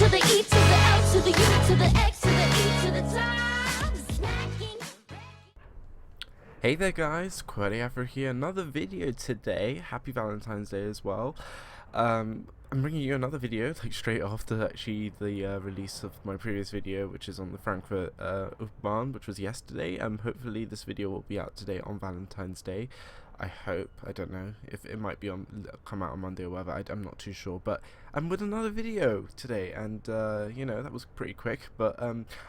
to the E to the L to the U to the X to the E to the top. Smacking. Hey there guys, Qwerty Afro here, another video today. Happy Valentine's Day as well. I'm bringing you another video like straight after actually the release of my previous video, which is on the Frankfurt Bahn, which was yesterday. Hopefully this video will be out today on Valentine's Day. I hope. I don't know if it might be come out on Monday or whatever. I'm not too sure, but I'm with another video today, and you know, that was pretty quick, but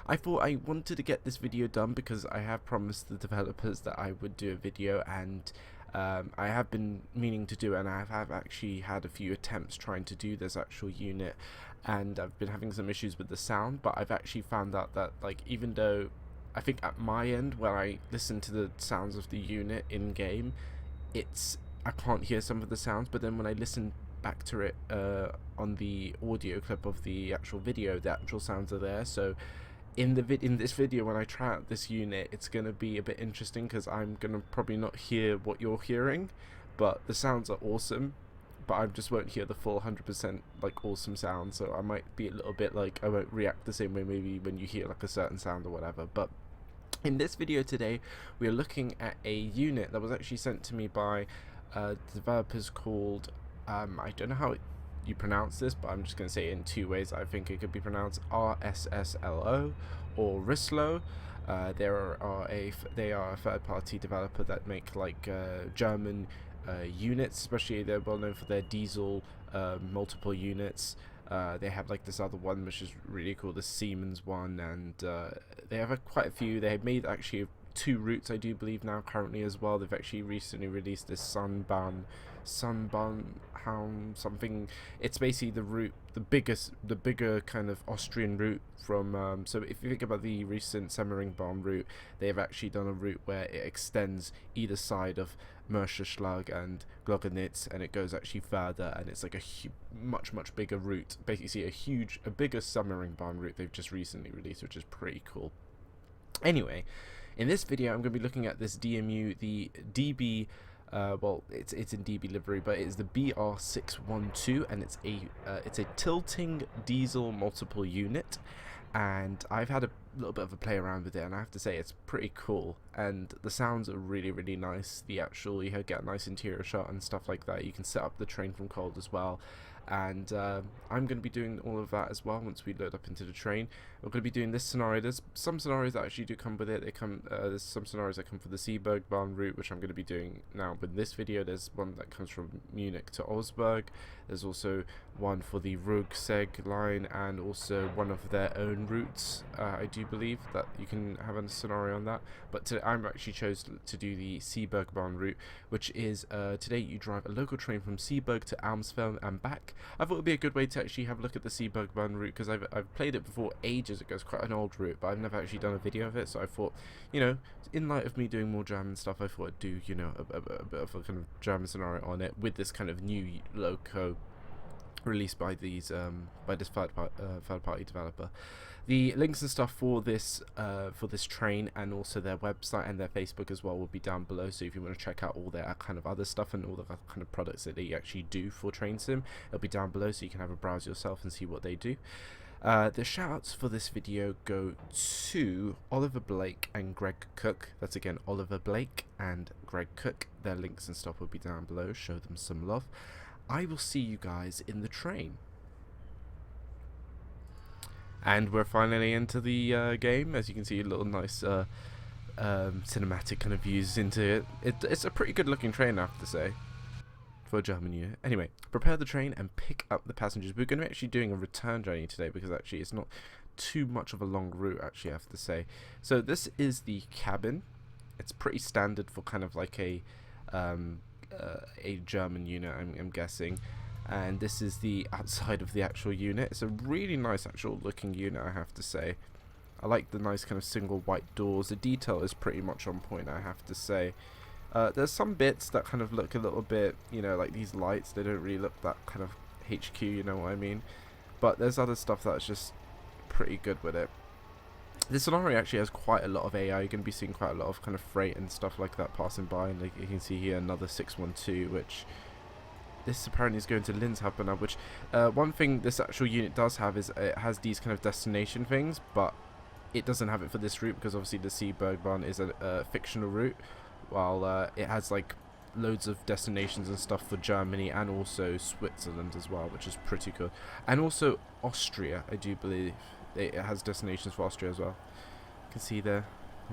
I thought I wanted to get this video done because I have promised the developers that I would do a video, and I have been meaning to do it, and I have actually had a few attempts trying to do this actual unit, and I've been having some issues with the sound, but I've actually found out that, like, even though I think at my end, when I listen to the sounds of the unit in game, I can't hear some of the sounds, but then when I listen back to it on the audio clip of the actual video, the actual sounds are there. So in this video, when I try out this unit, it's gonna be a bit interesting because I'm gonna probably not hear what you're hearing, but the sounds are awesome. But I just won't hear the full 100% like awesome sound, so I might be a little bit like, I won't react the same way maybe when you hear like a certain sound or whatever. But in this video today, we are looking at a unit that was actually sent to me by developers called, I don't know how you pronounce this, but I'm just going to say it in two ways. I think it could be pronounced RSSLO or RSSLO. They are a third-party developer that make like German units, especially they're well known for their diesel multiple units. They have like this other one which is really cool, the Siemens one, and they have quite a few. They have made actually 2 routes, I do believe, now currently as well. They've actually recently released this Sunbahn something. It's basically the route, the bigger kind of Austrian route from so if you think about the recent Seebergbahn route, they have actually done a route where it extends either side of Mörserschlag and Gloggenitz, and it goes actually further, and it's like a much bigger route, basically a bigger Seebergbahn route they've just recently released, which is pretty cool. Anyway, in this video I'm going to be looking at this DMU, the DB well, it's in DB livery, but it's the BR612, and it's a tilting diesel multiple unit, and I've had a little bit of a play around with it, and I have to say it's pretty cool, and the sounds are really nice. You get a nice interior shot and stuff like that. You can set up the train from cold as well, and I'm going to be doing all of that as well once we load up into the train. We're going to be doing this scenario. There's some scenarios that actually do come with it. There's some scenarios that come for the Seebergbahn route, which I'm going to be doing now with this video. There's one that comes from Munich to Augsburg. There's also one for the Rugseg line, and also one of their own routes, I do believe, that you can have a scenario on that. But I'm actually chose to do the Seebergbahn route, which is today you drive a local train from Seeberg to Almsfeld and back. I thought it would be a good way to actually have a look at the Seebergbahn route, because I've played it before ages ago. It's quite an old route, but I've never actually done a video of it, so I thought, you know, in light of me doing more German stuff, I thought I'd do, you know, a bit of a kind of German scenario on it with this kind of new loco released by these by this third party developer. The links and stuff for this train, and also their website and their Facebook as well, will be down below. So if you want to check out all their kind of other stuff and all the kind of products that they actually do for Train Sim, it'll be down below, so you can have a browse yourself and see what they do. The shoutouts for this video go to Oliver Blake and Greg Cook. That's again Oliver Blake and Greg Cook. Their links and stuff will be down below. Show them some love. I will see you guys in the train. And we're finally into the game. As you can see, a little nice cinematic kind of views into it. It's a pretty good looking train, I have to say, for a German unit. Anyway, prepare the train and pick up the passengers. We're going to be actually doing a return journey today, because actually it's not too much of a long route, actually, I have to say. So this is the cabin. It's pretty standard for kind of like a German unit, I'm guessing. And this is the outside of the actual unit. It's a really nice actual looking unit, I have to say. I like the nice kind of single white doors. The detail is pretty much on point, I have to say. There's some bits that kind of look a little bit, you know, like these lights, they don't really look that kind of HQ, you know what I mean? But there's other stuff that's just pretty good with it. This scenario actually has quite a lot of AI. You're going to be seeing quite a lot of kind of freight and stuff like that passing by, and you can see here another 612, which this apparently is going to Lynn's Hauptbahnhof, which one thing this actual unit does have is it has these kind of destination things, but it doesn't have it for this route because obviously the Seebergbahn is a fictional route, while it has like loads of destinations and stuff for Germany and also Switzerland as well, which is pretty cool. And also Austria, I do believe it has destinations for Austria as well. You can see there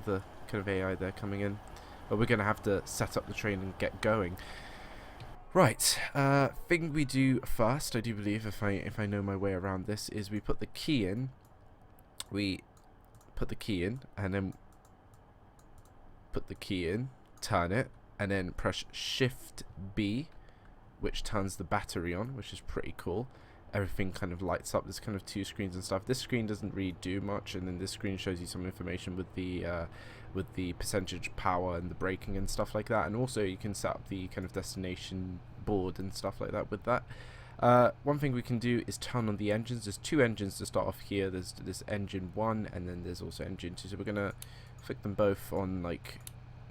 the kind of AI there coming in, but we're gonna have to set up the train and get going. Right, thing we do first, I do believe, if I know my way around this, is we put the key in. We put the key in, and then put the key in, turn it, and then press Shift B, which turns the battery on, which is pretty cool. Everything kind of lights up. There's kind of two screens and stuff. This screen doesn't really do much, and then this screen shows you some information with the percentage power and the braking and stuff like that. And also you can set up the kind of destination board and stuff like that with that. One thing we can do is turn on the engines. There's two engines to start off here. There's engine 1, and then there's also engine 2. So we're gonna flick them both on like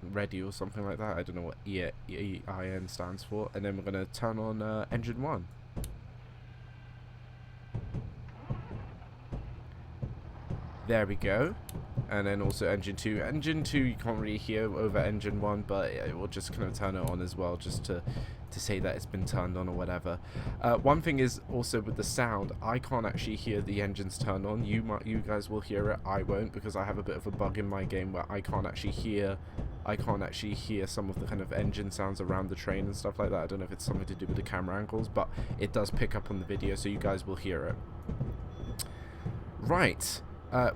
ready or something like that. I don't know what EIN stands for. And then we're gonna turn on engine 1. There we go. And then also engine 2. Engine 2 you can't really hear over engine 1, but it will just kind of turn it on as well, just to say that it's been turned on or whatever. One thing is also with the sound, I can't actually hear the engines turn on. You guys will hear it, I won't, because I have a bit of a bug in my game where I can't actually hear some of the kind of engine sounds around the train and stuff like that. I don't know if it's something to do with the camera angles, but it does pick up on the video, so you guys will hear it. Right.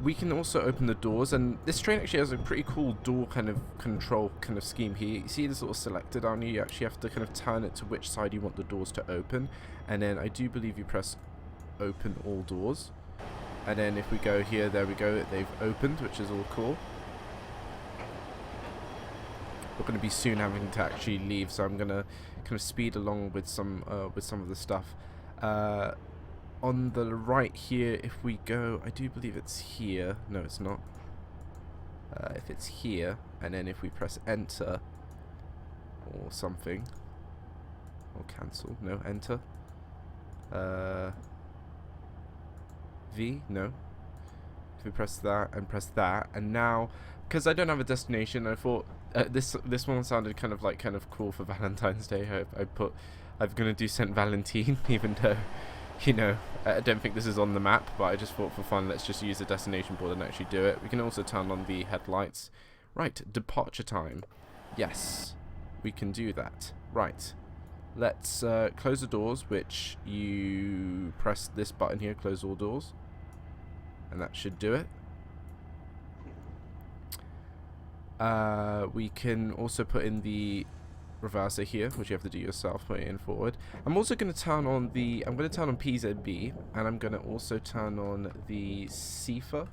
We can also open the doors, and this train actually has a pretty cool door kind of control kind of scheme here. You see this little selector down here, you actually have to kind of turn it to which side you want the doors to open, and then I do believe you press open all doors, and then if we go here, there we go, they've opened, which is all cool. We're going to be soon having to actually leave, so I'm going to kind of speed along with some of the stuff. On the right here, if we go, I do believe it's here. No, it's not. If it's here, and then if we press enter or something, or cancel, no, enter. V, no. If we press that and press that, and now, because I don't have a destination, I thought this one sounded kind of cool for Valentine's Day. I'm gonna do Saint Valentine, even though, you know, I don't think this is on the map, but I just thought for fun, let's just use the destination board and actually do it. We can also turn on the headlights. Right, departure time. Yes, we can do that. Right, let's close the doors, which you press this button here, close all doors, and that should do it. We can also put in the reverser here, which you have to do yourself, put it in forward. I'm also going to turn on PZB, and I'm going to also turn on the CIFA,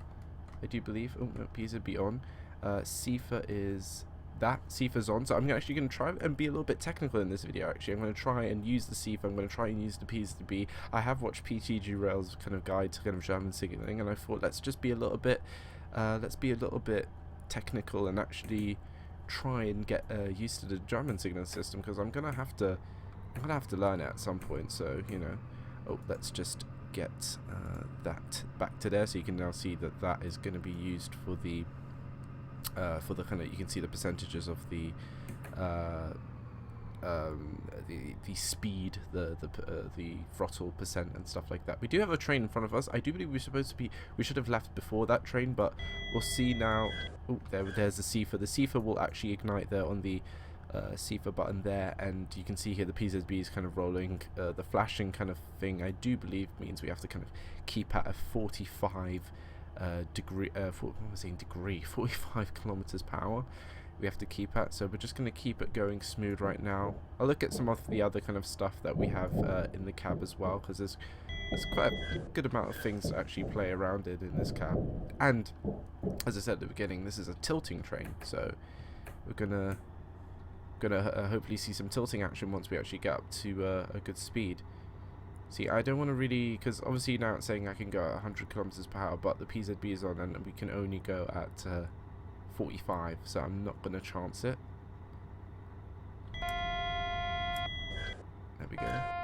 I do believe. Oh no, PZB on. CIFA is that. CIFA's on, so I'm actually going to try and be a little bit technical in this video. Actually, I'm going to try and use the CIFA. I'm going to try and use the PZB. I have watched PTG Rail's kind of guide to kind of German signaling, and I thought let's be a little bit technical and actually try and get used to the German signal system, because I'm gonna have to learn it at some point. So, you know, oh, let's just get that back to there, so you can now see that that is going to be used for the kind of, you can see the percentages of the speed, the throttle percent and stuff like that. We do have a train in front of us. I do believe we should have left before that train, but we'll see now. Oh, there's the CIFA. The CIFA will actually ignite there on the CIFA button there, and you can see here the PZB is kind of rolling. The flashing kind of thing, I do believe, means we have to kind of keep at a 45 kilometers per hour. We have to keep at, so we're just going to keep it going smooth right now. I'll look at some of the other kind of stuff that we have in the cab as well, because there's quite a good amount of things to actually play around in this cab. And as I said at the beginning, this is a tilting train, so we're gonna hopefully see some tilting action once we actually get up to a good speed. See, I don't want to really, because obviously now it's saying I can go at 100 kilometers per hour, but the PZB is on and we can only go at 45, so I'm not going to chance it. There we go.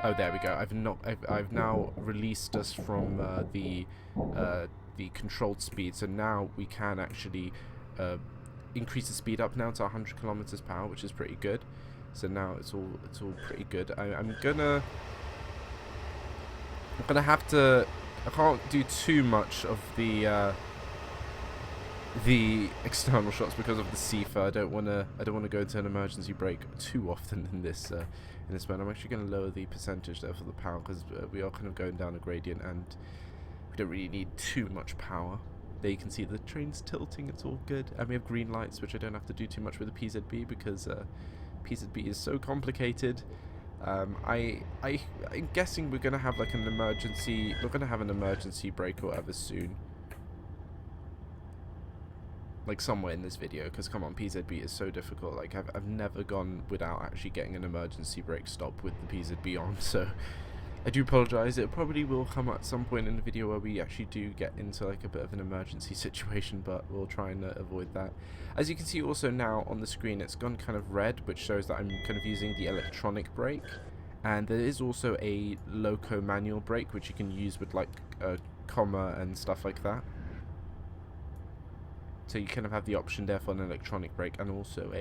Oh, there we go. I've now released us from the controlled speed, so now we can actually increase the speed up now to 100 kilometers per hour, which is pretty good. So now it's all pretty good. I'm gonna have to. I can't do too much of the external shots because of the CFA. I don't wanna go into an emergency brake too often in this one. I'm actually gonna lower the percentage there for the power because we are kind of going down a gradient and we don't really need too much power. There you can see the train's tilting. It's all good, and we have green lights, which I don't have to do too much with the PZB because PZB is so complicated. I'm guessing we're gonna have like an emergency. We're gonna have an emergency brake or whatever soon. Like somewhere in this video, because come on, PZB is so difficult. Like I've never gone without actually getting an emergency brake stop with the PZB on, so I do apologise. It probably will come at some point in the video where we actually do get into like a bit of an emergency situation, but we'll try and avoid that. As you can see also now on the screen, it's gone kind of red, which shows that I'm kind of using the electronic brake, and there is also a loco manual brake which you can use with like a comma and stuff like that. So you kind of have the option there for an electronic brake and also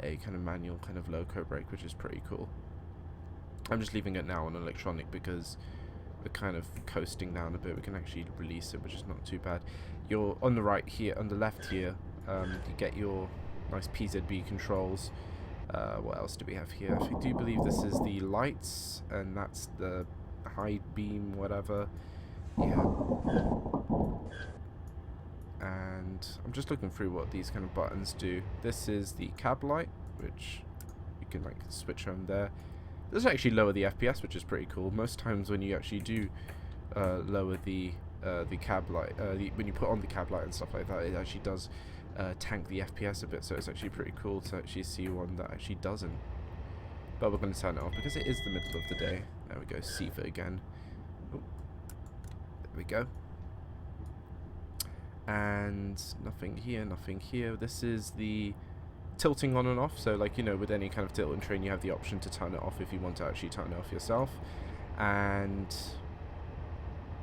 a kind of manual kind of loco brake, which is pretty cool. I'm just leaving it now on electronic because we're kind of coasting down a bit. We can actually release it, which is not too bad. You're on the right here, on the left here, you get your nice PZB controls. What else do we have here? I do believe this is the lights, and that's the high beam, whatever. Yeah. And I'm just looking through what these kind of buttons do. This is the cab light, which you can like switch on there. This will actually lower the FPS, which is pretty cool. Most times when you actually do lower the cab light, when you put on the cab light and stuff like that, it actually does tank the FPS a bit. So it's actually pretty cool to actually see one that actually doesn't. But we're going to turn it off because it is the middle of the day. There we go, Seeberg again. Oh, there we go. And nothing here, nothing here. This is the tilting on and off. So like, you know, with any kind of tilting train, you have the option to turn it off if you want to actually turn it off yourself. And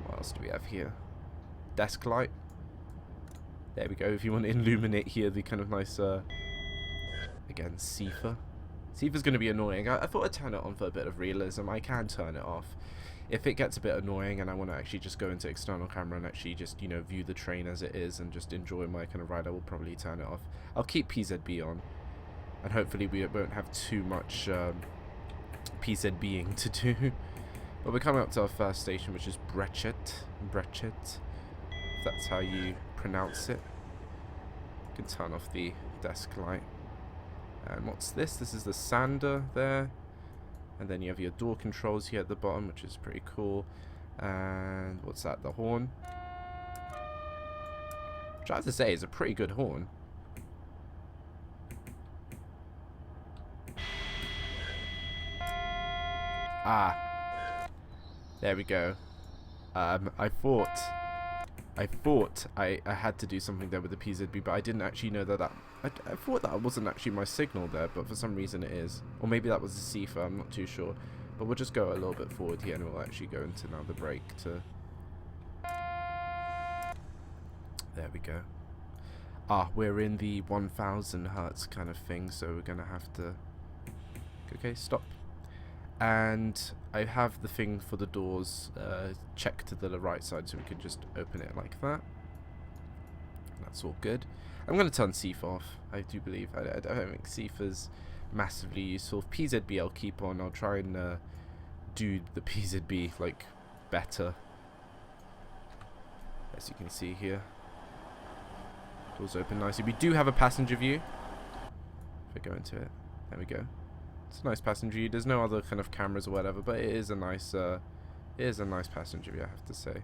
what else do we have here? Desk light. There we go. If you want to illuminate here, the kind of nice, again, Seefer. Seefer's going to be annoying. I thought I'd turn it on for a bit of realism. I can turn it off. If it gets a bit annoying and I want to actually just go into external camera and actually just, you know, view the train as it is and just enjoy my kind of ride, I will probably turn it off. I'll keep PZB on, and hopefully we won't have too much PZBing to do. But we're coming up to our first station, which is Brechet, if that's how you pronounce it. You can turn off the desk light. And what's this? This is the sander there. And then you have your door controls here at the bottom, which is pretty cool. And what's that? The horn. Which I have to say is a pretty good horn. Ah. There we go. I thought I had to do something there with the PZB, but I didn't actually know that I thought that wasn't actually my signal there, but for some reason it is. Or maybe that was the CFA, I'm not too sure. But we'll just go a little bit forward here and we'll actually go into now the brake to... There we go. Ah, we're in the 1000 hertz kind of thing, so we're going to have to... Okay, stop. And I have the thing for the doors checked to the right side, so we can just open it like that. That's all good. I'm going to turn CFA off. I do believe. I don't think CFA's massively useful. PZB I'll keep on. I'll try and do the PZB like better. As you can see here. Doors open nicely. We do have a passenger view. If I go into it. There we go. It's a nice passenger view. There's no other kind of cameras or whatever, but it is a nice passenger view, I have to say.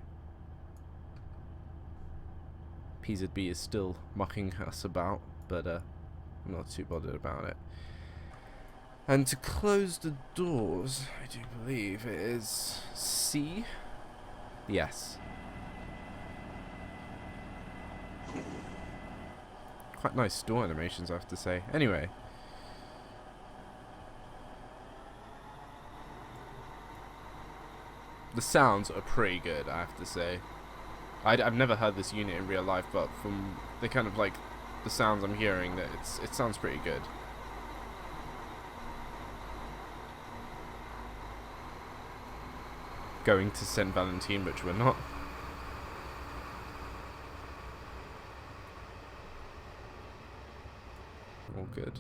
PZB is still mucking us about, but I'm not too bothered about it. And to close the doors, I do believe it is C. Yes. Quite nice door animations, I have to say. Anyway. the sounds are pretty good, I have to say. I've never heard this unit in real life, but from the kind of like the sounds I'm hearing, that it sounds pretty good. Going to St. Valentin, which we're not. All good.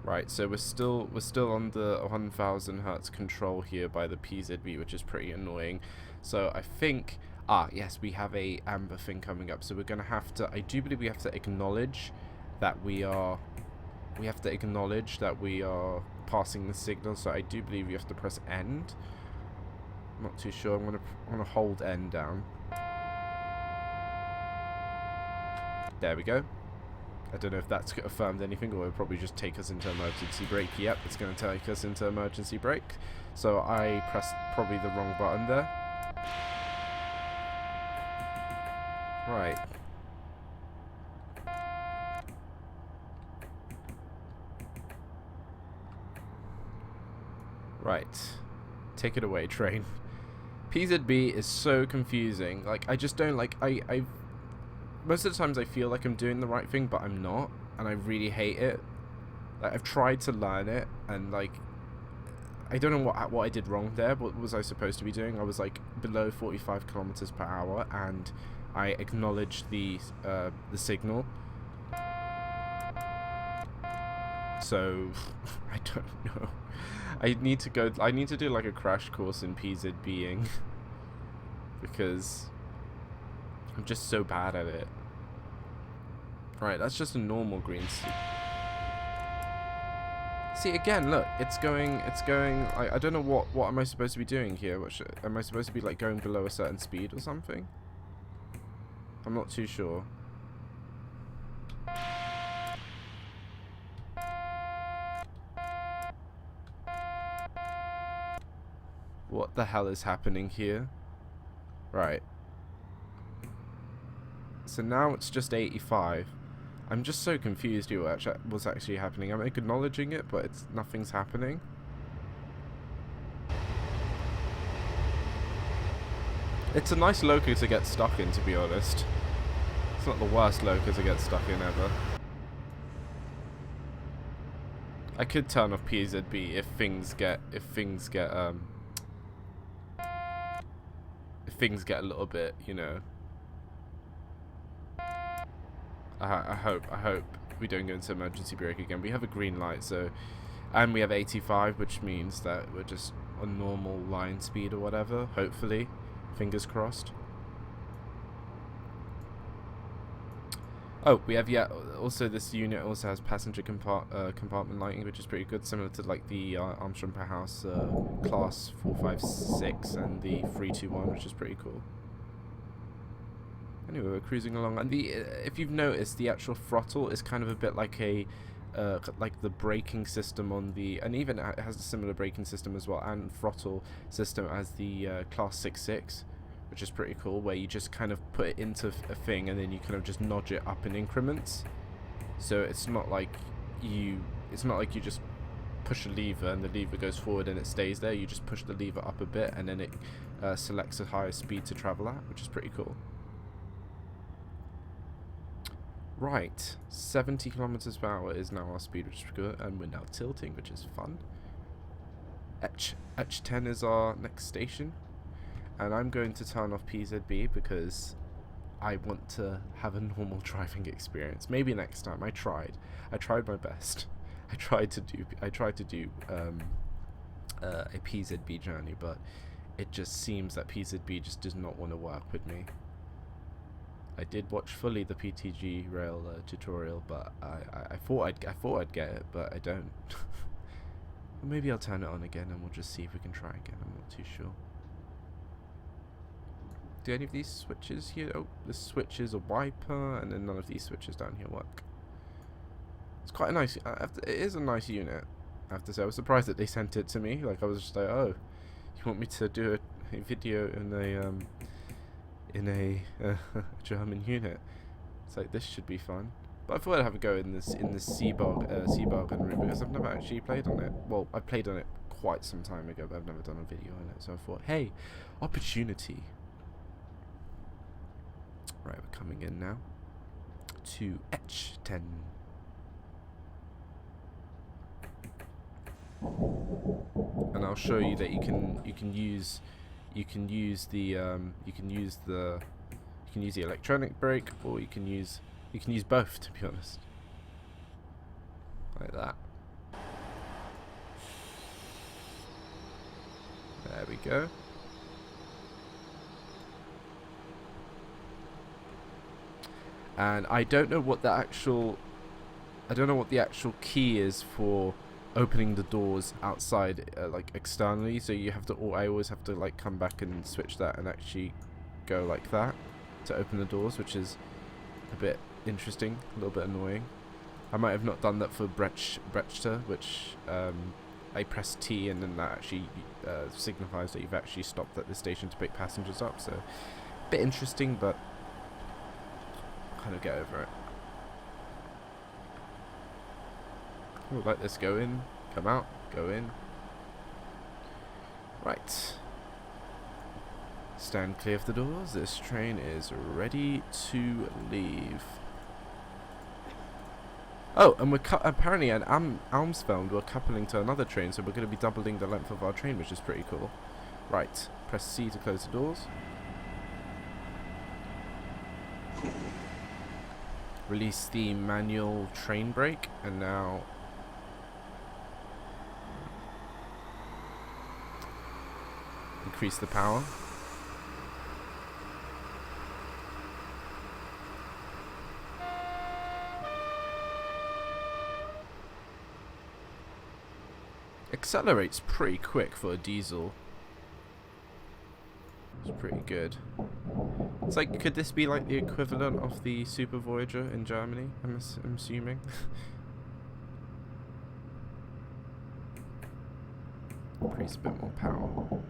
Right, so we're still on the 1000 hertz control here by the PZB, which is pretty annoying. So I think, yes, we have a amber thing coming up. So we're gonna have to. I do believe we have to acknowledge that we are. We have to acknowledge that we are passing the signal. So I do believe you have to press end. I'm not too sure. I'm gonna hold end down. There we go. I don't know if that's affirmed anything, or it'll probably just take us into emergency brake. Yep, it's going to take us into emergency brake. So I pressed probably the wrong button there. Right. Right. Take it away, train. PZB is so confusing. Like, I just don't like... Most of the times I feel like I'm doing the right thing, but I'm not, and I really hate it. Like, I've tried to learn it, and like, I don't know what I did wrong there. What was I supposed to be doing? I was like below 45 kilometers per hour, and I acknowledged the signal. So I don't know. I need to do like a crash course in PZBing because I'm just so bad at it. Right, that's just a normal green sea. See, again, look, it's going, I don't know what am I supposed to be doing here? Am I supposed to be like going below a certain speed or something? I'm not too sure. What the hell is happening here? Right. So now it's just 85. I'm just so confused here what's actually happening. I'm acknowledging it, but nothing's happening. It's a nice loco to get stuck in, to be honest. It's not the worst loco to get stuck in ever. I could turn off PZB if things get a little bit, you know. I hope we don't go into emergency brake again. We have a green light, so, and we have 85, which means that we're just on normal line speed or whatever. Hopefully, fingers crossed. Oh, we have also this unit also has passenger compartment lighting, which is pretty good, similar to like the Armstrong per house class 456 and the 321, which is pretty cool. Anyway, we're cruising along, and if you've noticed, the actual throttle is kind of a bit like like the braking system on the, and even it has a similar braking system as well, and throttle system as the class 66, which is pretty cool, where you just kind of put it into a thing and then you kind of just nudge it up in increments. So it's not like you just push a lever and the lever goes forward and it stays there. You just push the lever up a bit and then it selects a higher speed to travel at, which is pretty cool. Right, 70 kilometers per hour is now our speed, which is good, and we're now tilting, which is fun. H10 is our next station, and I'm going to turn off PZB because I want to have a normal driving experience. Maybe next time. I tried my best. I tried to do a PZB journey, but it just seems that PZB just does not want to work with me. I did watch fully the PTG rail tutorial, but I thought I'd get it, but I don't. Maybe I'll turn it on again and we'll just see if we can try again. I'm not too sure. Do any of these switches here? Oh, this switch is a wiper, and then none of these switches down here work. It's quite a nice. It is a nice unit, I have to say. I was surprised that they sent it to me. Like, I was just like, oh, you want me to do a video in a German unit? It's like, this should be fun. But I thought I'd have a go in this Seebergbahn route because I've never actually played on it. Well, I've played on it quite some time ago, but I've never done a video on it, so I thought, hey, opportunity. Right, we're coming in now to H10. And I'll show you that you can use the electronic brake, or you can use both, to be honest. Like that. There we go. And I don't know what the actual key is for opening the doors outside, like externally. So you have to, or I always have to like come back and switch that and actually go like that to open the doors, which is a bit interesting, a little bit annoying. I might have not done that for Brechter, which I press T and then that actually signifies that you've actually stopped at the station to pick passengers up. So a bit interesting, but kind of get over it. Ooh, like this, go in, come out, go in. Right. Stand clear of the doors. This train is ready to leave. Oh, and we're apparently at Almsfeld, we're coupling to another train, so we're going to be doubling the length of our train, which is pretty cool. Right, press C to close the doors. Release the manual train brake, and now increase the power. Accelerates pretty quick for a diesel. It's pretty good. It's like, could this be like the equivalent of the Super Voyager in Germany? I'm assuming. Increase a bit more power.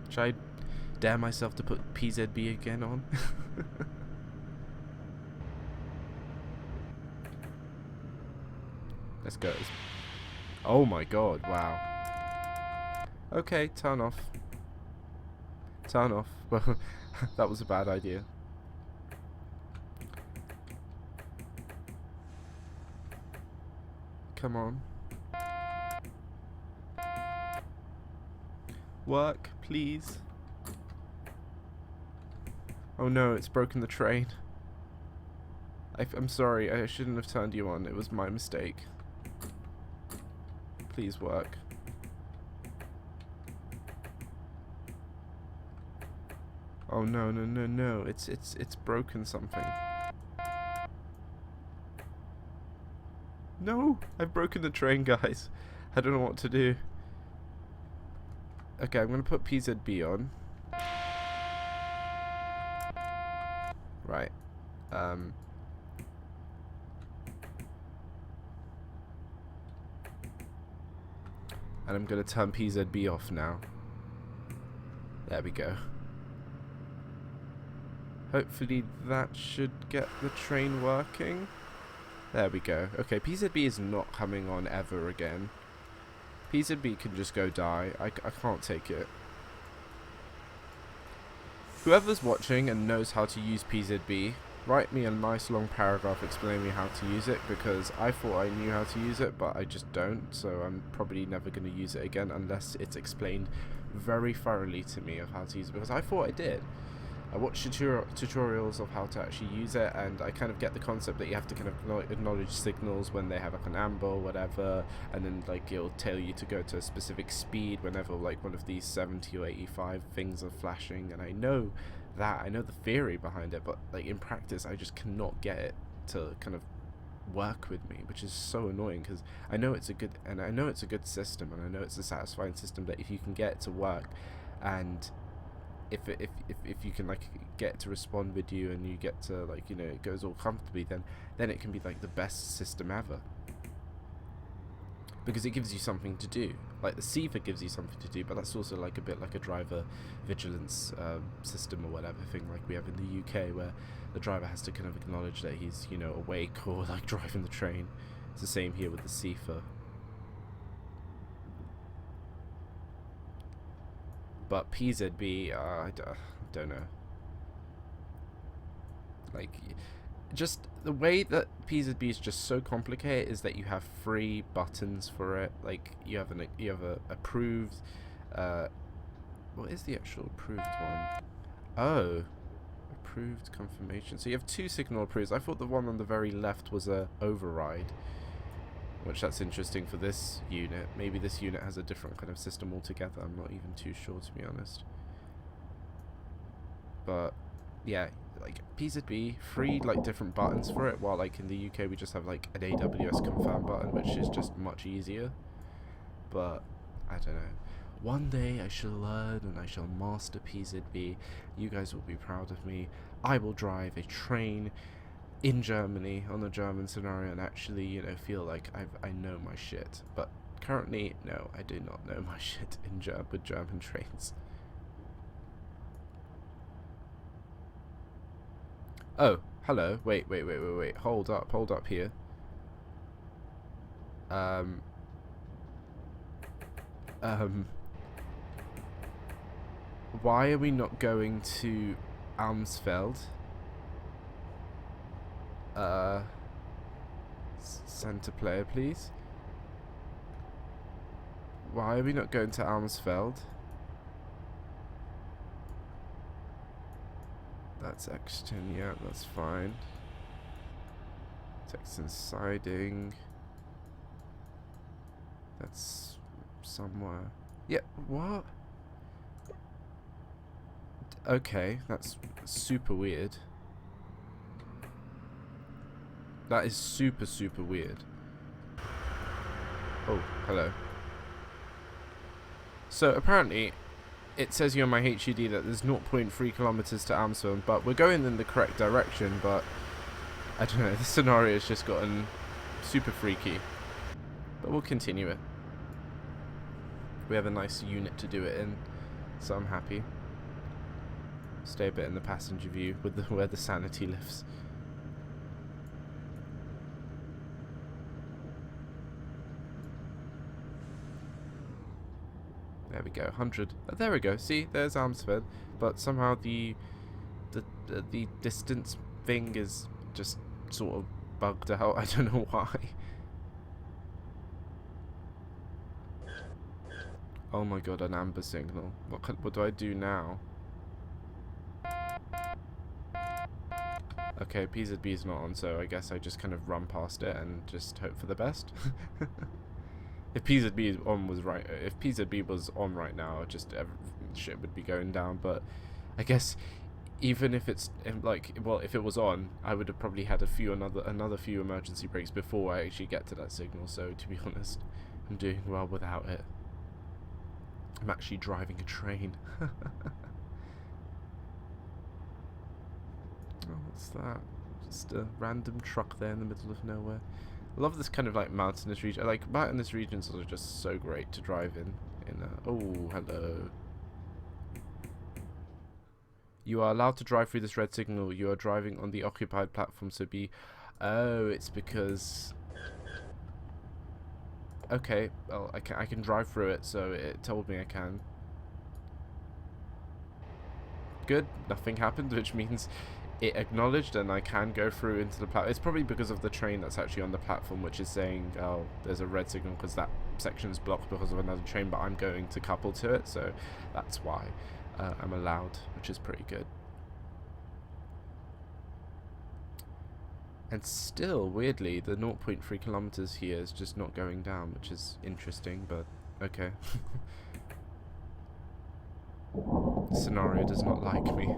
Should I dare myself to put PZB again on? Let's go. Oh my god, wow. Okay, turn off. Turn off. Well, that was a bad idea. Come on. Work, please. Oh no, it's broken the train. I'm sorry, I shouldn't have turned you on. It was my mistake. Please work. Oh no, no, no, no. It's broken something. No! I've broken the train, guys. I don't know what to do. Okay, I'm gonna put PZB on. Right. And I'm gonna turn PZB off now. There we go. Hopefully that should get the train working. There we go. Okay, PZB is not coming on ever again. PZB can just go die. I can't take it. Whoever's watching and knows how to use PZB, write me a nice long paragraph explaining how to use it, because I thought I knew how to use it, but I just don't, so I'm probably never going to use it again unless it's explained very thoroughly to me of how to use it, because I thought I did. I watched tutorials of how to actually use it, and I kind of get the concept that you have to kind of acknowledge signals when they have like an amber or whatever, and then like it'll tell you to go to a specific speed whenever like one of these 70 or 85 things are flashing, and I know the theory behind it, but like in practice I just cannot get it to kind of work with me, which is so annoying, because I know it's a good system, and I know it's a satisfying system that if you can get it to work, and if you can like get it to respond with you, and you get to like, you know, it goes all comfortably, then it can be like the best system ever, because it gives you something to do. Like the Seeberg gives you something to do, but that's also like a bit like a driver vigilance system or whatever thing like we have in the UK, where the driver has to kind of acknowledge that he's, you know, awake or like driving the train. It's the same here with the Seeberg. But PZB, I don't know. Like, just the way that PZB is just so complicated is that you have 3 buttons for it. Like, you have a approved. What is the actual approved one? Oh, approved confirmation. So you have 2 signal approves. I thought the one on the very left was a override, which that's interesting for this unit. Maybe this unit has a different kind of system altogether. I'm not even too sure, to be honest. But yeah, like PZB, 3 like different buttons for it, while like in the UK we just have like an AWS confirm button, which is just much easier. But I don't know. One day I shall learn and I shall master PZB. You guys will be proud of me. I will drive a train in Germany on a German scenario and actually, you know, feel like I know my shit. But currently, no, I do not know my shit in with German trains. Oh, hello. Wait. Hold up here. Why are we not going to Almsfeld? Center player, please. Why are we not going to Almsfeld? That's Exton, yeah, that's fine. Texan siding. That's somewhere. Yeah, what? Okay, that's super weird. That is super weird. Oh, hello. So apparently, it says here on my HUD that there's 0.3 kilometers to Amsterdam, but we're going in the correct direction, but I don't know, this scenario has just gotten super freaky. But we'll continue it. We have a nice unit to do it in, so I'm happy. Stay a bit in the passenger view with where the sanity lives. There we go, 100. Oh, there we go. See, there's Amsford, but somehow the distance thing is just sort of bugged out. I don't know why. Oh my god, an amber signal. What do I do now? Okay, PZB is not on, so I guess I just kind of run past it and just hope for the best. If PZB was on right now, just shit would be going down. But I guess even if it's like, well, if it was on, I would have probably had another few emergency brakes before I actually get to that signal. So to be honest, I'm doing well without it. I'm actually driving a train. Oh, what's that? Just a random truck there in the middle of nowhere. I love this kind of like mountainous region. Like mountainous regions are just so great to drive in. Oh, hello. You are allowed to drive through this red signal. You are driving on the occupied platform, so be. Oh, it's because. Okay, well, I can drive through it, so it told me I can. Good, nothing happened, which means it acknowledged and I can go through into the platform. It's probably because of the train that's actually on the platform, which is saying, oh, there's a red signal because that section is blocked because of another train, but I'm going to couple to it, so that's why I'm allowed, which is pretty good. And still, weirdly, the 0.3 kilometers here is just not going down, which is interesting, but okay. Scenario does not like me.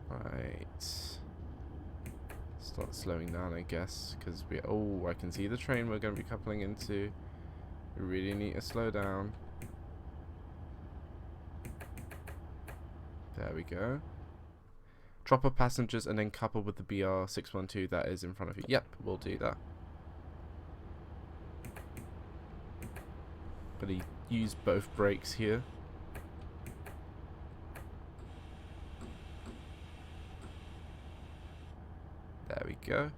Right. Start slowing down, I guess, because we. Oh, I can see the train we're going to be coupling into. We really need to slow down. There we go. Drop off passengers and then couple with the BR612 that is in front of you. Yep, we'll do that. But he used both brakes here. There we go.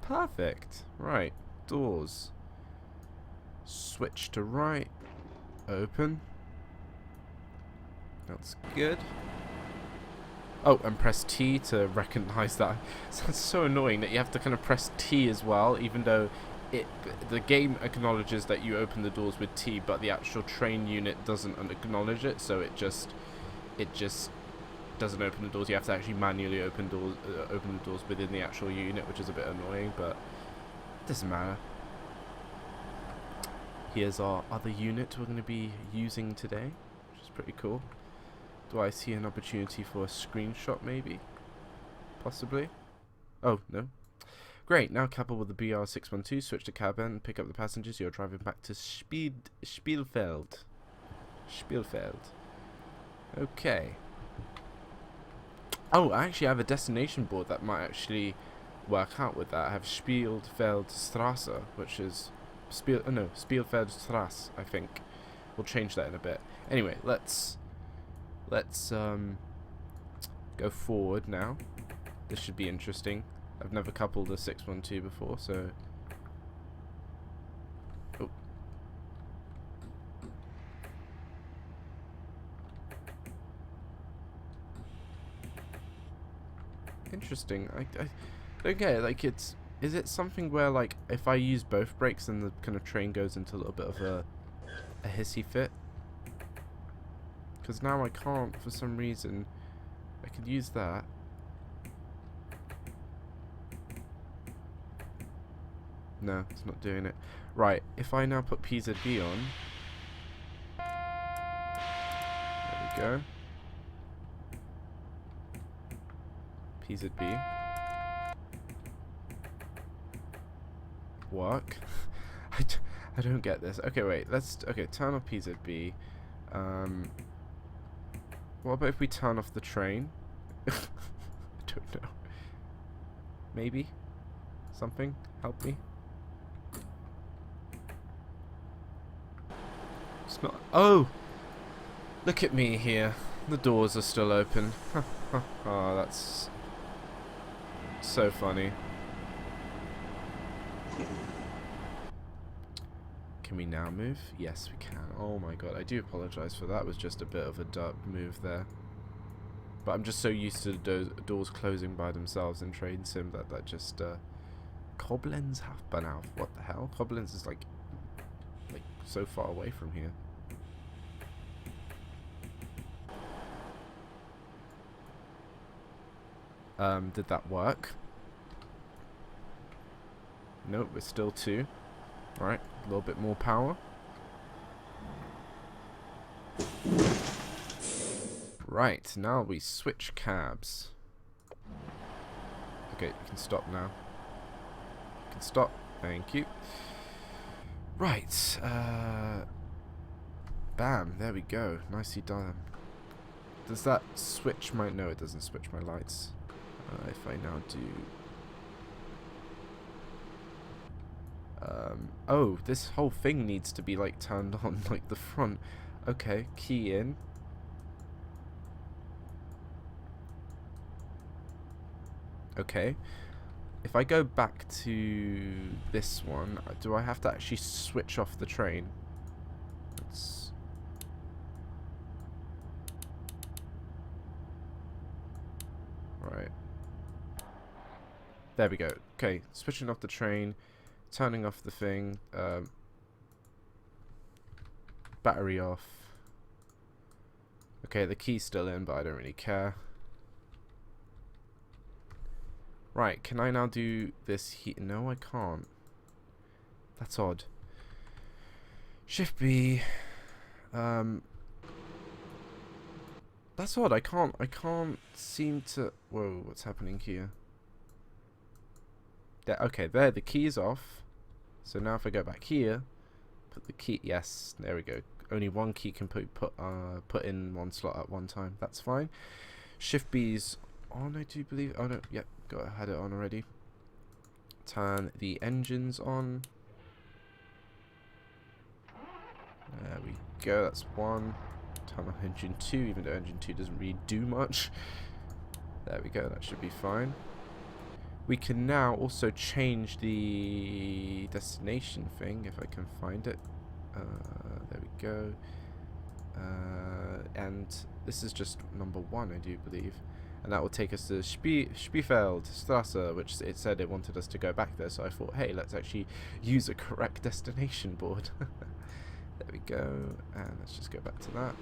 Perfect. Right. Doors. Switch to right. Open. That's good. Oh, and press T to recognize that. Sounds so annoying that you have to kind of press T as well, even though the game acknowledges that you open the doors with T, but the actual train unit doesn't acknowledge it, so it just doesn't open the doors. You have to actually manually open the doors within the actual unit, which is a bit annoying, but it doesn't matter. Here's our other unit we're going to be using today, which is pretty cool. Do I see an opportunity for a screenshot, maybe? Possibly? Oh, no. Great, now coupled with the BR612, switch to cabin, pick up the passengers. You're driving back to Spielfeld. Okay. Oh, I actually have a destination board that might actually work out with that. I have Spielfeldstrasse, which is Spielfeldstrasse, I think. We'll change that in a bit. Anyway, let's go forward now. This should be interesting. I've never coupled a 612 before, so... Oh. Interesting. I don't get it. Like, is it something where, like, if I use both brakes, then the kind of train goes into a little bit of a hissy fit? Because now I can't, for some reason. I could use that. No, it's not doing it. Right, if I now put PZB on. There we go. PZB. Work. I don't get this. Okay, wait. Okay, turn off PZB. What about if we turn off the train? I don't know. Maybe? Something? Help me? It's not... Oh! Look at me here. The doors are still open. Oh, that's... so funny. Can we now move? Yes, we can. Oh my god, I do apologize for that. It was just a bit of a duck move there. But I'm just so used to the doors closing by themselves in Train Sim that just... Koblenz Hauptbahnhof. What the hell? Koblenz is like so far away from here. Did that work? Nope, we're still 2. Alright, a little bit more power. Right, now we switch cabs. Okay, you can stop now. You can stop. Thank you. Right, bam, there we go. Nicely done. Does that switch my... No, it doesn't switch my lights. If I now do... oh, this whole thing needs to be, like, turned on, like, the front. Okay, key in. Okay. If I go back to this one, do I have to actually switch off the train? Let's... Right. There we go. Okay, switching off the train, turning off the thing, battery off. Okay, the key's still in, but I don't really care. Right, can I now do this here? No, I can't. That's odd. Shift B. That's odd. I can't seem to... Whoa, what's happening here? There, okay, there, the key's off. So now if I go back here, put the key... Yes, there we go. Only one key can put in one slot at one time. That's fine. Shift B's on, I do believe. Oh no, yep, had it on already. Turn the engines on. There we go, that's one. Turn on engine 2, even though engine 2 doesn't really do much. There we go, that should be fine. We can now also change the destination thing, if I can find it. There we go. And this is just number 1, I do believe. And that will take us to Spielfeldstrasse, which it said it wanted us to go back there. So I thought, hey, let's actually use a correct destination board. There we go. And let's just go back to that.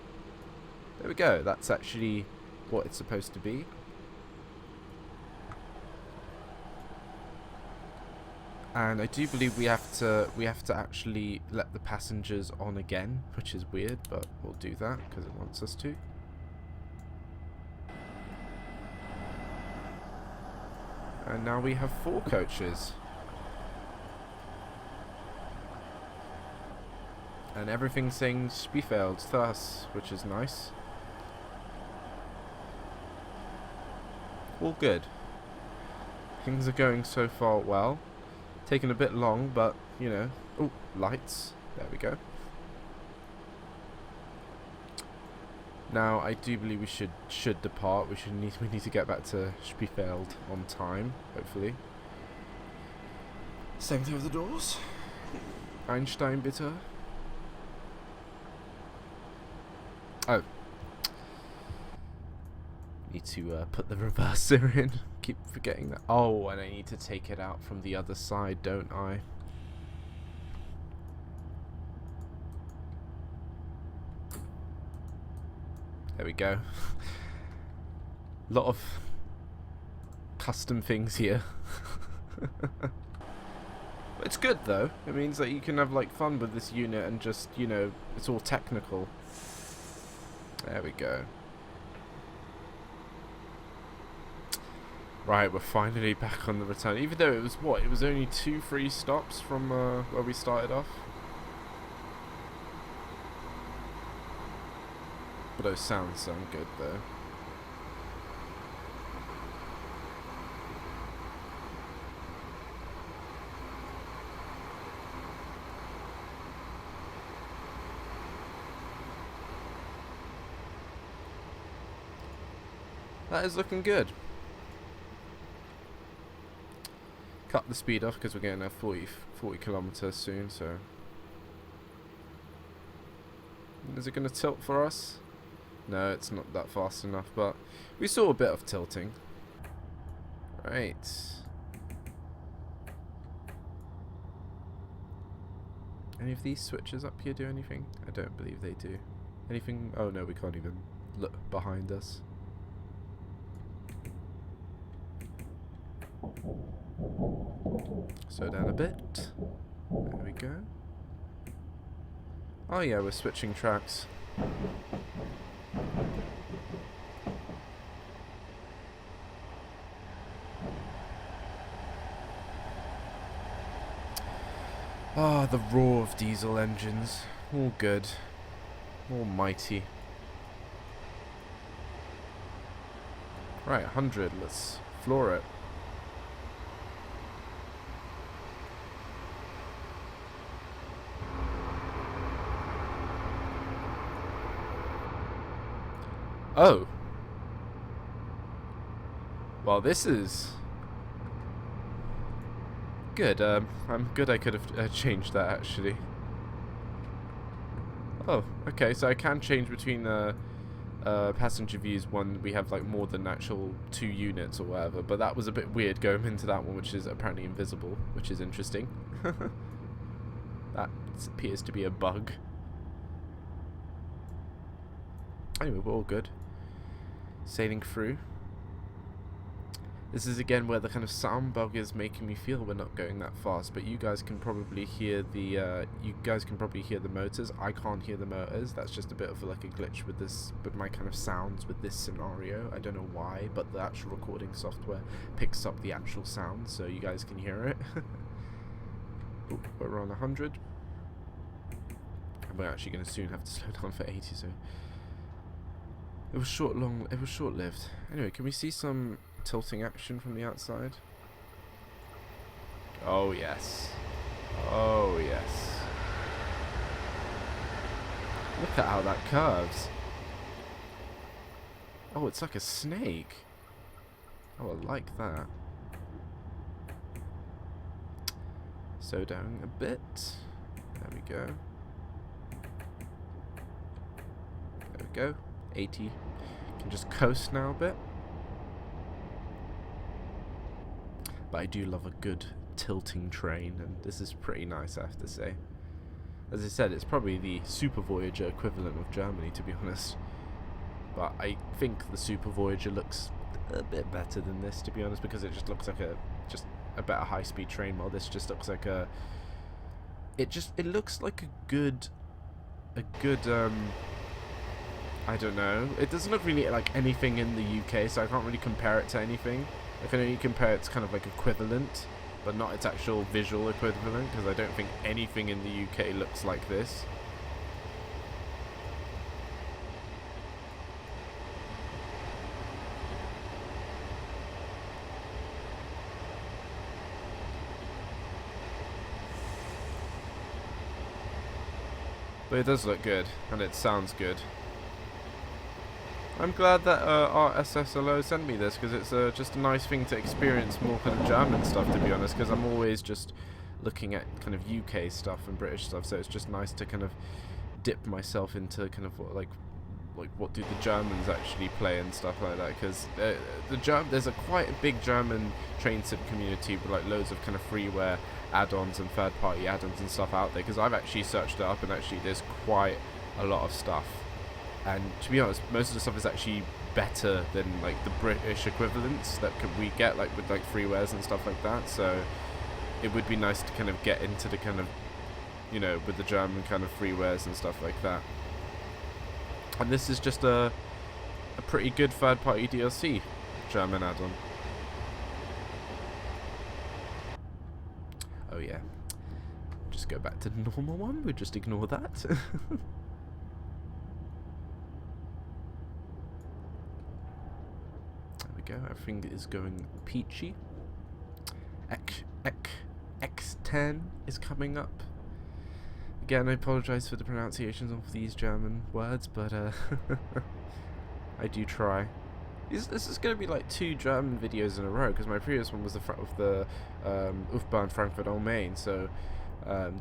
There we go. That's actually what it's supposed to be. And I do believe we have to actually let the passengers on again, which is weird, but we'll do that because it wants us to. And now we have 4 coaches. And everything's saying Spielfeldstrasse, which is nice. All good. Things are going so far well. Taking a bit long, but you know. Oh, lights. There we go. Now I do believe we should depart. We need to get back to Spielfeld on time, hopefully. Same thing with the doors. Einstein bitte. Oh. Need to put the reverser in. Keep forgetting that. Oh, and I need to take it out from the other side, don't I? There we go. Lot of custom things here. It's good though. It means that you can have like fun with this unit and just, you know, it's all technical. There we go. Right, we're finally back on the return. Even though it was what? It was only 2 free stops from where we started off. But those sounds sound good though. That is looking good. Cut the speed off because we're getting a 40 kilometers soon, so. Is it going to tilt for us? No, it's not that fast enough, but we saw a bit of tilting. Right. Any of these switches up here do anything? I don't believe they do. Anything? Oh no, we can't even look behind us. Slow down a bit. There we go. Oh yeah, we're switching tracks. Ah, the roar of diesel engines. All good. Almighty. Right, 100. Let's floor it. Oh. Well, this is good. I'm good I could have changed that, actually. Oh, okay, so I can change between passenger views when we have like more than actual 2 units or whatever, but that was a bit weird going into that one, which is apparently invisible, which is interesting. That appears to be a bug. Anyway, we're all good. Sailing through. This is again where the kind of sound bug is making me feel we're not going that fast, but you guys can probably hear the motors. I can't hear the motors. That's just a bit of like a glitch with this, with my kind of sounds with this scenario. I don't know why, but the actual recording software picks up the actual sound, so you guys can hear it. Ooh, we're on 100. And we're actually going to soon have to slow down for 80, so it was short-lived. Anyway, can we see some tilting action from the outside? Oh yes. Oh yes. Look at how that curves. Oh, it's like a snake. Oh, I like that. Slow down a bit. There we go. There we go. 80. Can just coast now a bit. But I do love a good tilting train, and this is pretty nice, I have to say. As I said, it's probably the Super Voyager equivalent of Germany, to be honest. But I think the Super Voyager looks a bit better than this, to be honest, because it just looks like a better high-speed train, while this just looks like a... It looks like a good I don't know. It doesn't look really like anything in the UK, so I can't really compare it to anything. I can only compare its kind of like equivalent, but not its actual visual equivalent, because I don't think anything in the UK looks like this. But it does look good, and it sounds good. I'm glad that RSSLO sent me this, because it's just a nice thing to experience more kind of German stuff, to be honest, because I'm always just looking at kind of UK stuff and British stuff, so it's just nice to kind of dip myself into kind of what, like what do the Germans actually play and stuff like that, because there's quite a big German train sim community with like loads of kind of freeware add-ons and third-party add-ons and stuff out there, because I've actually searched it up, and actually there's quite a lot of stuff. And to be honest, most of the stuff is actually better than like the British equivalents that we get, like with like freewares and stuff like that. So it would be nice to kind of get into the kind of, you know, with the German kind of freewares and stuff like that. And this is just a pretty good third-party DLC German add-on. Oh yeah, just go back to the normal one. We'll just ignore that. Go. Everything is going peachy. X10 is coming up. Again, I apologise for the pronunciations of these German words, but I do try. This is going to be like 2 German videos in a row, because my previous one was the U-Bahn Frankfurt am Main, so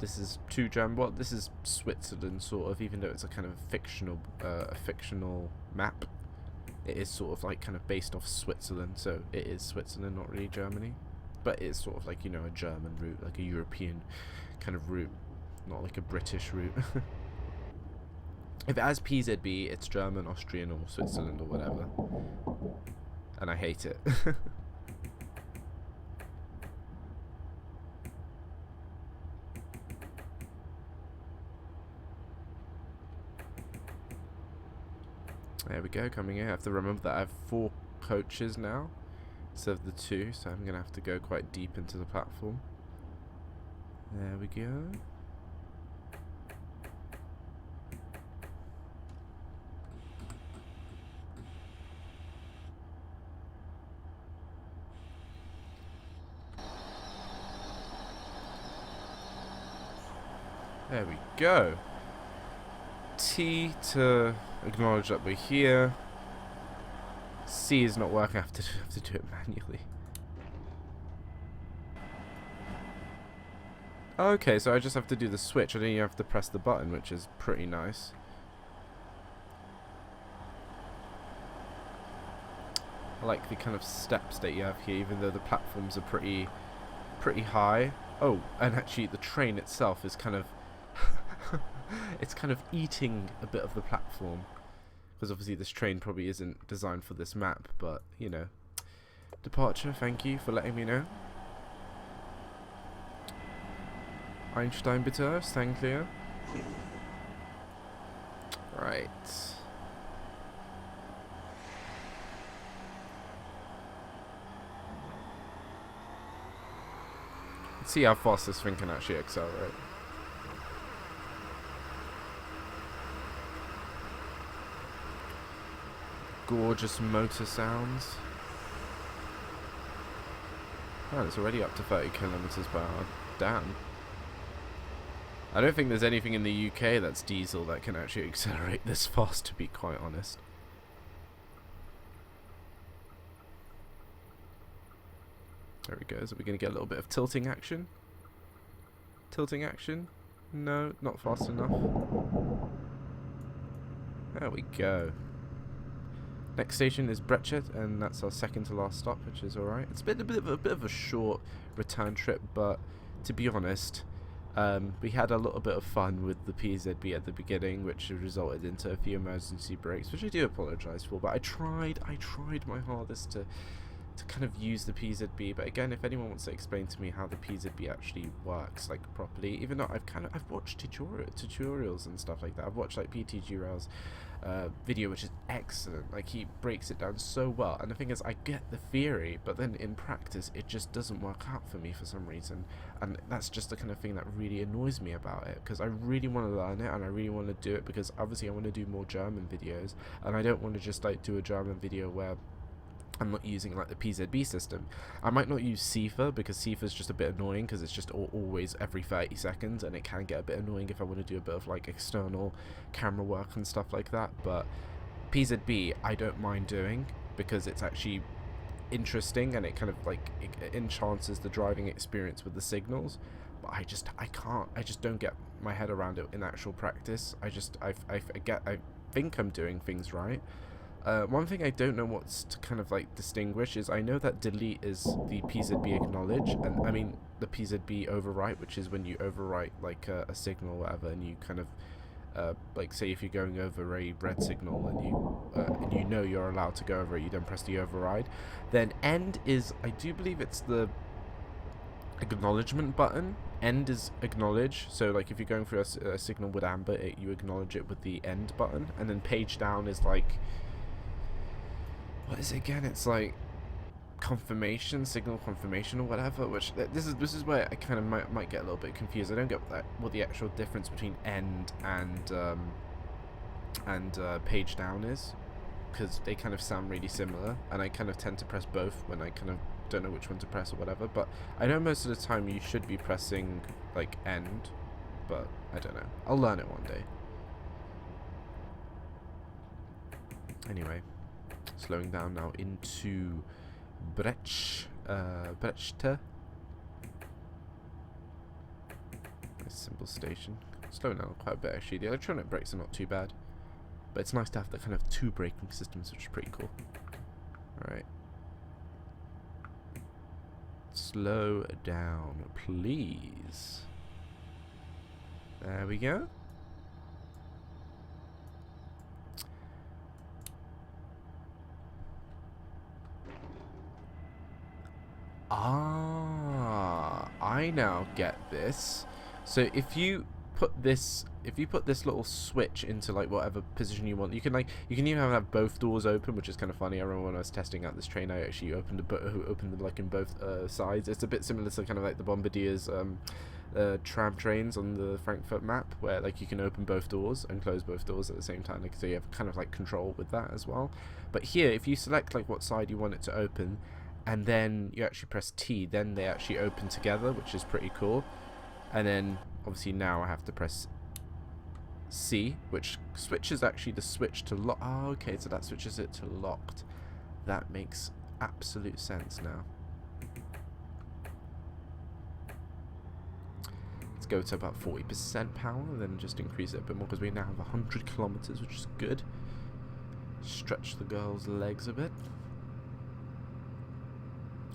this is 2 German. Well, this is Switzerland, sort of, even though it's a kind of fictional map. It is sort of like kind of based off Switzerland, so it is Switzerland, not really Germany. But it's sort of like, you know, a German route, like a European kind of route, not like a British route. If it has PZB, it's German, Austrian, or Switzerland, or whatever. And I hate it. There we go, coming in. I have to remember that I have 4 coaches now instead of the 2, so I'm going to have to go quite deep into the platform. There we go. There we go. T to acknowledge that we're here. C is not working. I have to do it manually. Okay, so I just have to do the switch. I don't even have to press the button, which is pretty nice. I like the kind of steps that you have here, even though the platforms are pretty high. Oh, and actually the train itself is kind of it's kind of eating a bit of the platform, because obviously this train probably isn't designed for this map, but you know. Departure, thank you for letting me know. Einstein bitte, thank you. Right. Let's see how fast this thing can actually accelerate. Gorgeous motor sounds. Oh, it's already up to 30 kilometers per hour. Damn. I don't think there's anything in the UK that's diesel that can actually accelerate this fast, to be quite honest. There we go. So we're going to get a little bit of tilting action. Tilting action? No, not fast enough. There we go. Next station is Brechet, and that's our second to last stop, which is alright. It's been a bit of a short return trip, but to be honest, we had a little bit of fun with the PZB at the beginning, which resulted into a few emergency brakes, which I do apologise for. But I tried my hardest to kind of use the PZB. But again, if anyone wants to explain to me how the PZB actually works like properly, even though I've watched tutorials and stuff like that. I've watched like PTG Rail's video, which is excellent. Like, he breaks it down so well, and the thing is, I get the theory, but then in practice it just doesn't work out for me for some reason, and that's just the kind of thing that really annoys me about it, because I really want to learn it and I really want to do it, because obviously I want to do more German videos, and I don't want to just like do a German video where I'm not using like the PZB system. I might not use Seefer, because Seefer is just a bit annoying, because it's just always every 30 seconds, and it can get a bit annoying if I want to do a bit of like external camera work and stuff like that. But PZB I don't mind doing, because it's actually interesting, and it kind of like it enhances the driving experience with the signals. But I just don't get my head around it in actual practice. I think I'm doing things right. One thing I don't know what's to kind of like distinguish is, I know that delete is the PZB acknowledge, and I mean the PZB overwrite, which is when you overwrite like a signal or whatever, and you kind of like, say if you're going over a red signal and you know you're allowed to go over it, you don't press the override. Then end is, I do believe it's the acknowledgement button. End is acknowledge, so like if you're going through a signal with amber, you acknowledge it with the end button. And then page down is like, what is it again? It's like confirmation, signal confirmation or whatever, which this is where I kind of might get a little bit confused. I don't get what the actual difference between end and page down is, because they kind of sound really similar, and I kind of tend to press both when I kind of don't know which one to press or whatever. But I know most of the time you should be pressing like end, but I don't know. I'll learn it one day. Anyway, slowing down now into Brechet. Nice simple station. Slowing down quite a bit actually. The electronic brakes are not too bad, but it's nice to have the kind of two braking systems, which is pretty cool. Alright. Slow down, please. There we go. Ah, I now get this. So if you put this little switch into like whatever position you want, you can even have both doors open, which is kind of funny. I remember when I was testing out this train, I actually opened them like in both sides. It's a bit similar to kind of like the Bombardier's tram trains on the Frankfurt map, where like you can open both doors and close both doors at the same time, like, so you have kind of like control with that as well. But here, if you select like what side you want it to open, and then you actually press T, then they actually open together, which is pretty cool. And then obviously now I have to press C, which switches actually the switch to lock. Oh, okay, so that switches it to locked. That makes absolute sense now. Let's go to about 40% power, then just increase it a bit more, because we now have 100 kilometers, which is good. Stretch the girl's legs a bit.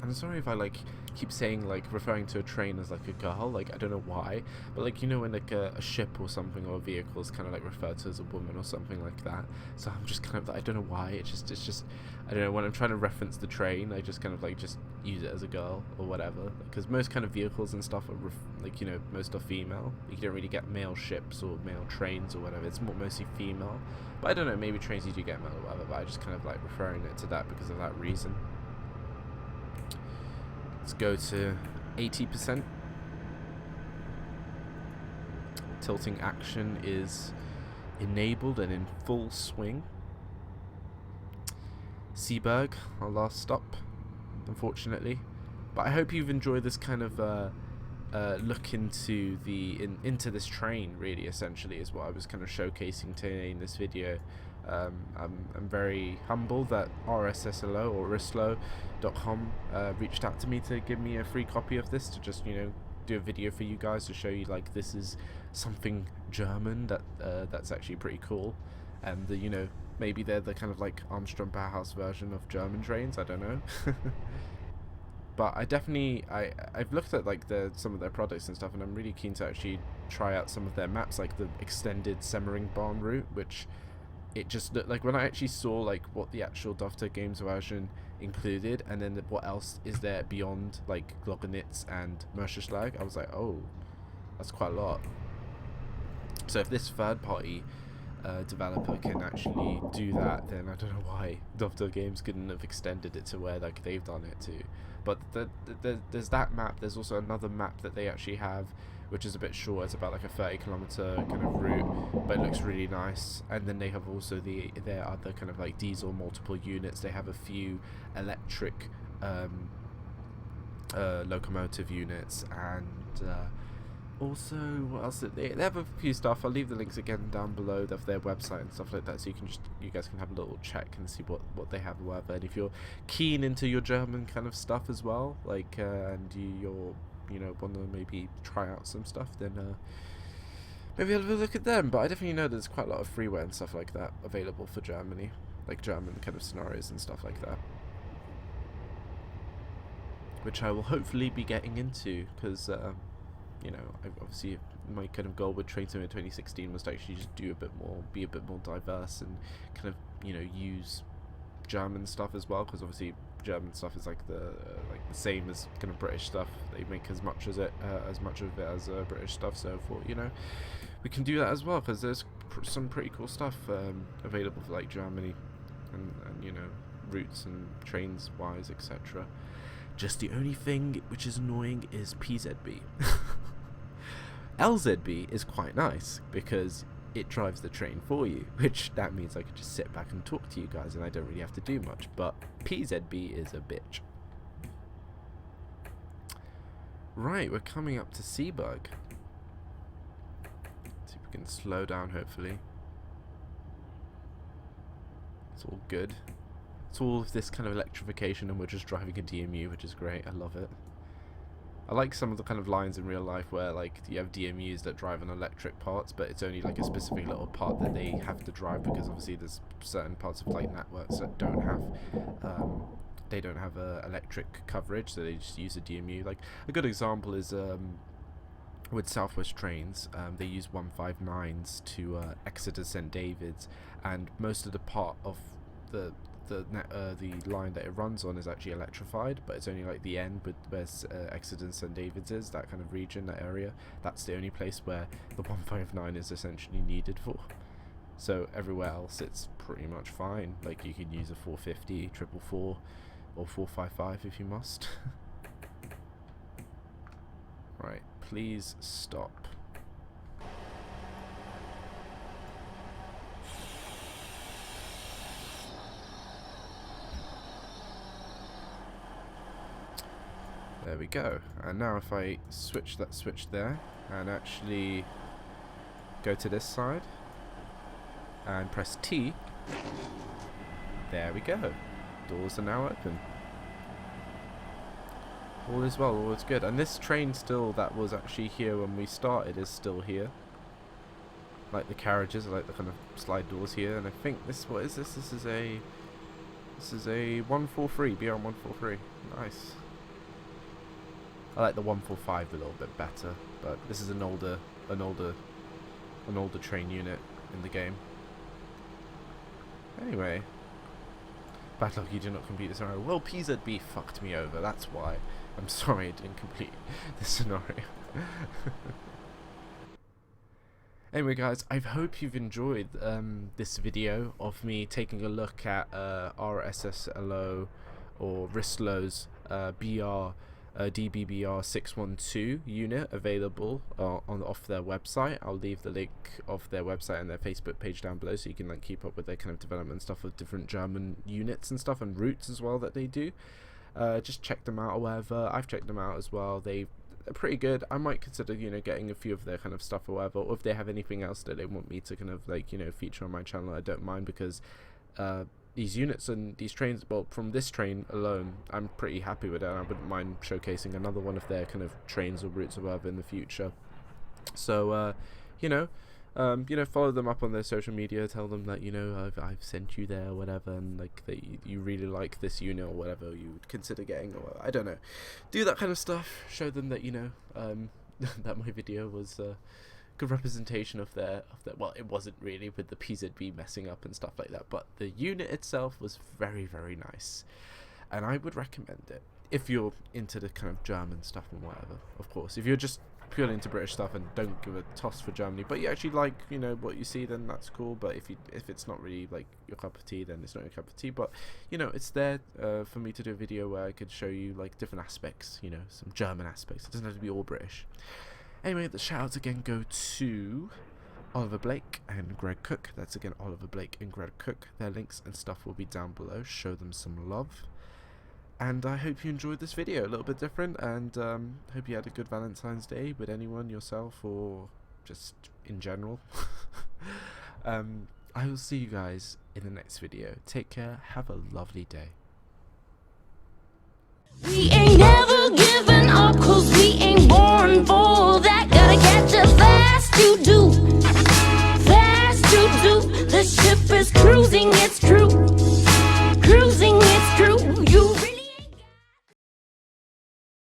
I'm sorry if I like keep saying, like, referring to a train as like a girl, like I don't know why, but like, you know, when like a ship or something or a vehicle is kind of like referred to as a woman or something like that. So I'm just kind of, I don't know why, it's just I don't know, when I'm trying to reference the train, I just kind of like just use it as a girl or whatever, because most kind of vehicles and stuff are like, you know, most are female. You don't really get male ships or male trains or whatever. It's mostly female, but I don't know, maybe trains you do get male or whatever, but I just kind of like referring it to that because of that reason. Let's go to 80%. Tilting action is enabled and in full swing. Seeberg, our last stop, unfortunately. But I hope you've enjoyed this kind of look into into this train, really, essentially, is what I was kind of showcasing today in this video. I'm very humbled that RSSLO or RSSLO.com reached out to me to give me a free copy of this, to just, you know, do a video for you guys to show you like this is something German that's actually pretty cool, and you know, maybe they're the kind of like Armstrong Bauhaus version of German trains. I don't know. But I definitely I've looked at like some of their products and stuff, and I'm really keen to actually try out some of their maps, like the extended Seebergbahn route, which it just looked like when I actually saw like what the actual Dofter Games version included, and then what else is there beyond like Gloggenitz and Mörserschlag, I was like, oh, that's quite a lot. So if this third party developer can actually do that, then I don't know why Dofter Games couldn't have extended it to where like they've done it to. But there's that map. There's also another map that they actually have, which is a bit short. It's about like a 30-kilometer kind of route, but it looks really nice. And then they have also their other kind of like diesel multiple units. They have a few electric locomotive units, and also, what else? They have a few stuff. I'll leave the links again down below of their website and stuff like that, so you guys can have a little check and see what they have or whatever. And if you're keen into your German kind of stuff as well, like and you're want to maybe try out some stuff, then maybe I'll have a look at them. But I definitely know there's quite a lot of freeware and stuff like that available for Germany, like German kind of scenarios and stuff like that, which I will hopefully be getting into, because you know, obviously my kind of goal with Train Sim in 2016 was to actually just do be a bit more diverse, and kind of, you know, use German stuff as well, because obviously German stuff is like the same as kind of British stuff. They make as much of it as British stuff. So for, you know, we can do that as well, because there's some pretty cool stuff available for like Germany, and you know, routes and trains wise, etc. Just the only thing which is annoying is PZB. LZB is quite nice because it drives the train for you, which that means I could just sit back and talk to you guys and I don't really have to do much. But PZB is a bitch. Right, we're coming up to Seeberg. See if we can slow down, hopefully. It's all good. It's all of this kind of electrification, and we're just driving a DMU, which is great. I love it. I like some of the kind of lines in real life where like you have DMUs that drive on electric parts, but it's only like a specific little part that they have to drive, because obviously there's certain parts of like networks that don't have electric coverage, so they just use a DMU. Like a good example is with Southwest Trains, they use 159s to Exeter St David's, and most of the part of the line that it runs on is actually electrified, but it's only like the end with where Exeter and St David's is, that kind of region, that area. That's the only place where the 159 is essentially needed for. So everywhere else it's pretty much fine. Like you can use a 450, 444, or 455 if you must. Right, please stop. There we go. And now if I switch that switch there and actually go to this side and press T, there we go. Doors are now open. All is well, all is good. And this train still that was actually here when we started is still here. Like the carriages, like the kind of slide doors here. And I think this, what is this? This is a 143, BR143. Nice. I like the 145 a little bit better, but this is an older train unit in the game. Anyway, bad luck you do not complete the scenario. Well, PZB fucked me over, that's why. I'm sorry I didn't complete the scenario. Anyway guys, I hope you've enjoyed this video of me taking a look at RSSLO or RSSLO's DBBR 612 unit available off their website. I'll leave the link of their website and their Facebook page down below, so you can like keep up with their kind of development stuff of different German units and stuff, and routes as well that they do. Just check them out or whatever. I've checked them out as well. They're pretty good. I might consider, you know, getting a few of their kind of stuff or whatever, or if they have anything else that they want me to kind of like, you know, feature on my channel, I don't mind, because these units and these trains, well, from this train alone, I'm pretty happy with it. I wouldn't mind showcasing another one of their kind of trains or routes or whatever in the future. So, you know, follow them up on their social media. Tell them that, you know, I've sent you there or whatever, and like that you really like this unit or whatever you would consider getting, or I don't know. Do that kind of stuff. Show them that, you know, that my video was good representation of their well, it wasn't really with the PZB messing up and stuff like that, but the unit itself was very, very nice, and I would recommend it if you're into the kind of German stuff and whatever. Of course, if you're just purely into British stuff and don't give a toss for Germany, but you actually like, you know, what you see, then that's cool. But if it's not really like your cup of tea, then it's not your cup of tea. But you know, it's there for me to do a video where I could show you like different aspects, you know, some German aspects. It doesn't have to be all British. Anyway, the shout outs again go to Oliver Blake and Greg Cook. That's again Oliver Blake and Greg Cook. Their links and stuff will be down below. Show them some love. And I hope you enjoyed this video. A little bit different, and hope you had a good Valentine's Day with anyone, yourself, or just in general. I will see you guys in the next video. Take care. Have a lovely day. We ain't never given